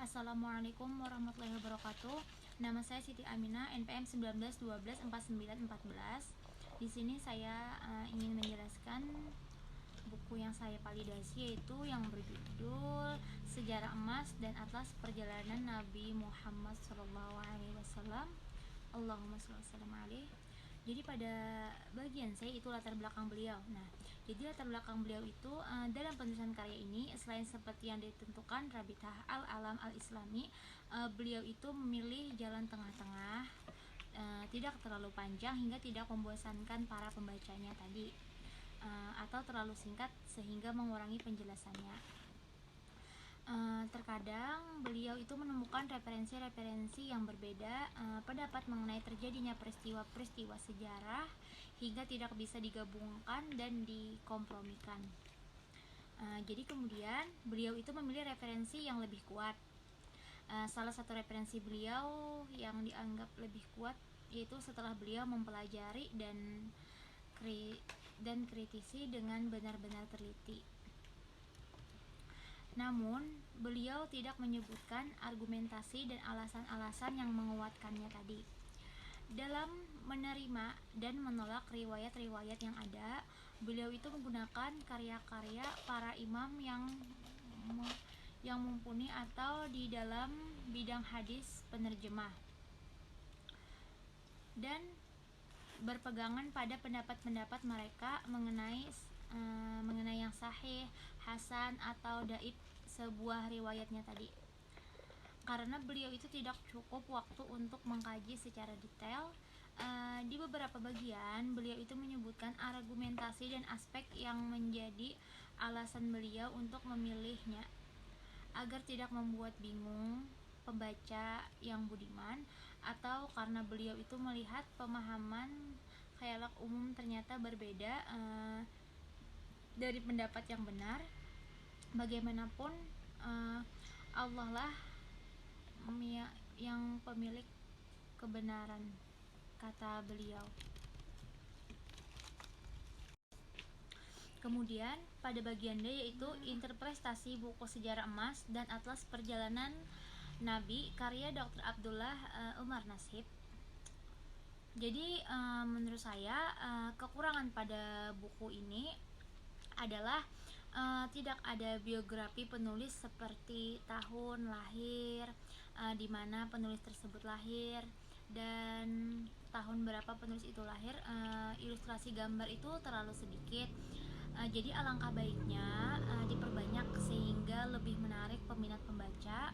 Assalamualaikum warahmatullahi wabarakatuh. Nama saya Siti Aminah, NPM 19124914. Di sini saya ingin menjelaskan buku yang saya validasi, yaitu yang berjudul Sejarah Emas dan Atlas Perjalanan Nabi Muhammad SAW. Allahumma sholli wa sallim alaihi. Jadi pada bagian C itu latar belakang beliau. Nah, jadi latar belakang beliau itu dalam penulisan karya ini, selain seperti yang ditentukan Rabitah Al-Alam Al-Islami, beliau itu memilih jalan tengah-tengah, tidak terlalu panjang hingga tidak membosankan para pembacanya tadi, atau terlalu singkat sehingga mengurangi penjelasannya. Terkadang beliau itu menemukan referensi-referensi yang berbeda, pendapat mengenai terjadinya peristiwa-peristiwa sejarah hingga tidak bisa digabungkan dan dikompromikan. Jadi kemudian beliau itu memilih referensi yang lebih kuat. Salah satu referensi beliau yang dianggap lebih kuat yaitu setelah beliau mempelajari dan kritisi dengan benar-benar teliti. Namun, beliau tidak menyebutkan argumentasi dan alasan-alasan yang menguatkannya tadi. Dalam menerima dan menolak riwayat-riwayat yang ada, beliau itu menggunakan karya-karya para imam yang mumpuni atau di dalam bidang hadis penerjemah, dan berpegangan pada pendapat-pendapat mereka mengenai yang sahih, hasan atau dhaif sebuah riwayatnya tadi. Karena beliau itu tidak cukup waktu untuk mengkaji secara detail, di beberapa bagian beliau itu menyebutkan argumentasi dan aspek yang menjadi alasan beliau untuk memilihnya agar tidak membuat bingung pembaca yang budiman, atau karena beliau itu melihat pemahaman khayalak umum ternyata berbeda dari pendapat yang benar. Bagaimanapun Allah lah yang pemilik kebenaran, kata beliau. Kemudian pada bagian D, yaitu interpretasi buku Sejarah Emas dan Atlas Perjalanan Nabi karya Dr. Abdullah Umar Nasib. Jadi menurut saya kekurangan pada buku ini adalah tidak ada biografi penulis seperti tahun lahir, di mana penulis tersebut lahir, dan tahun berapa penulis itu lahir. Ilustrasi gambar itu terlalu sedikit. Jadi alangkah baiknya diperbanyak sehingga lebih menarik peminat pembaca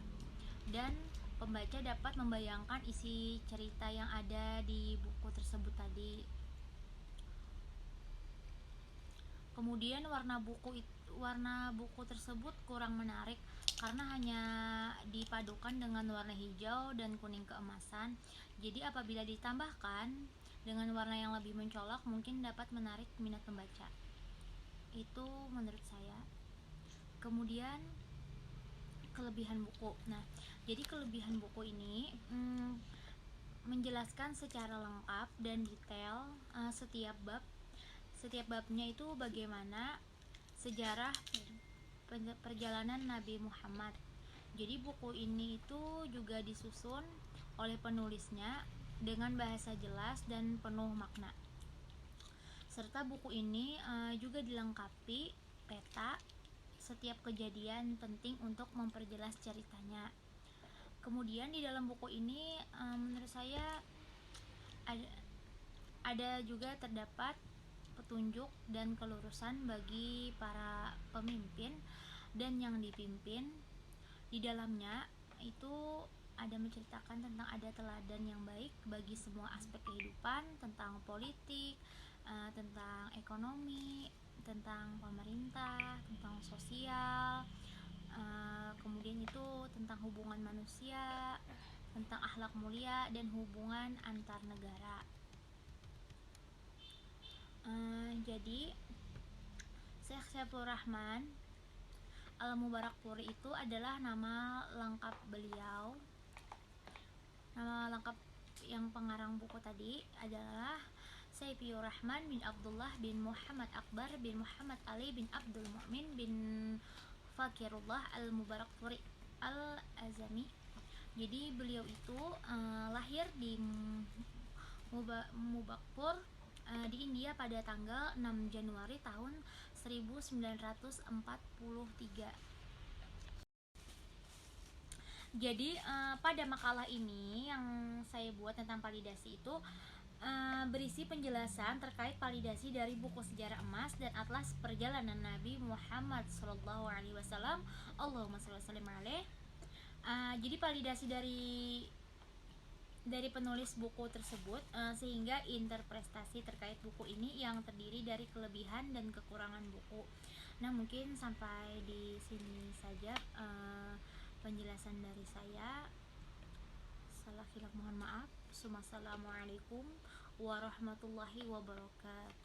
dan pembaca dapat membayangkan isi cerita yang ada di buku tersebut tadi. Kemudian warna buku tersebut kurang menarik karena hanya dipadukan dengan warna hijau dan kuning keemasan. Jadi apabila ditambahkan dengan warna yang lebih mencolok, mungkin dapat menarik minat pembaca. Itu menurut saya. Kemudian kelebihan buku. Nah, jadi kelebihan buku ini menjelaskan secara lengkap dan detail setiap bab. Setiap babnya itu bagaimana sejarah perjalanan Nabi Muhammad. Jadi buku ini itu juga disusun oleh penulisnya dengan bahasa jelas dan penuh makna. Serta buku ini juga dilengkapi peta setiap kejadian penting untuk memperjelas ceritanya. Kemudian di dalam buku ini menurut saya ada juga terdapat petunjuk dan kelurusan bagi para pemimpin dan yang dipimpin. Di dalamnya itu ada menceritakan tentang ada teladan yang baik bagi semua aspek kehidupan, tentang politik, tentang ekonomi, tentang pemerintah, tentang sosial, kemudian itu tentang hubungan manusia, tentang akhlak mulia dan hubungan antar negara. Jadi Syekh Saiful Rahman Al-Mubarakpuri itu adalah nama lengkap beliau. Nama lengkap yang pengarang buku tadi adalah Saifur Rahman bin Abdullah bin Muhammad Akbar bin Muhammad Ali bin Abdul Mu'min bin Fakirullah Al-Mubarakpuri. Al-Azami. Jadi beliau itu lahir di Mubakpur di India pada tanggal 6 Januari tahun 1943. Jadi pada makalah ini yang saya buat tentang validasi itu berisi penjelasan terkait validasi dari buku sejarah emas dan atlas perjalanan Nabi Muhammad SAW. Allahumma sholli wa sallim alaih. Jadi validasi dari penulis buku tersebut sehingga interpretasi terkait buku ini yang terdiri dari kelebihan dan kekurangan buku. Nah, mungkin sampai di sini saja penjelasan dari saya. Salah hilaf mohon maaf. Assalamualaikum warahmatullahi wabarakatuh.